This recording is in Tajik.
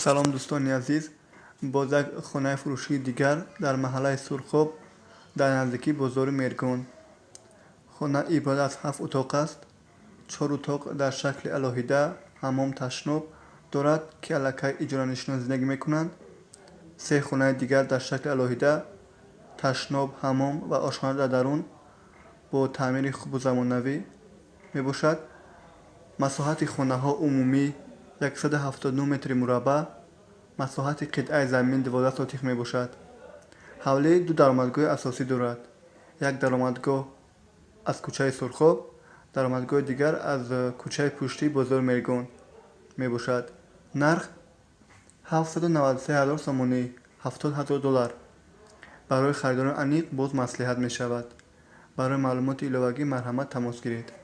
салом дӯстони азиз, боз як хонаи фурӯшии дигар дар маҳаллаи Сурхоб дар наздикии бозори Мергон. Хона иборат аз 7 утоқ аст. 4 утоқ дар шакли алоҳида ҳаммом ташноб дорад ки аллакай иҷоранишинон зиндагӣ мекунанд. 3 хонаи дигар дар шакли алоҳида ташноб, ҳаммом ва ошхона дар дарун бо таъмири хубу замонавӣ мебошад. масоҳати хонаҳо умумӣ 179 метри мураббаъ, масоҳати қитъаи замин 12 сотих мебошад. ҳавлӣ ду даромадгоҳи асосӣ дорад. Як даромадгоҳ аз кӯчаи Сурхоб, даромадгоҳи дигар аз кӯчаи пуштии бозори Мергон мебошад. нарх 793 000 сомонӣ, $70,000. барои харидорон аниқ боз маслиҳат мешавад. барои маълумоти иловагӣ марҳамат тамос гиред.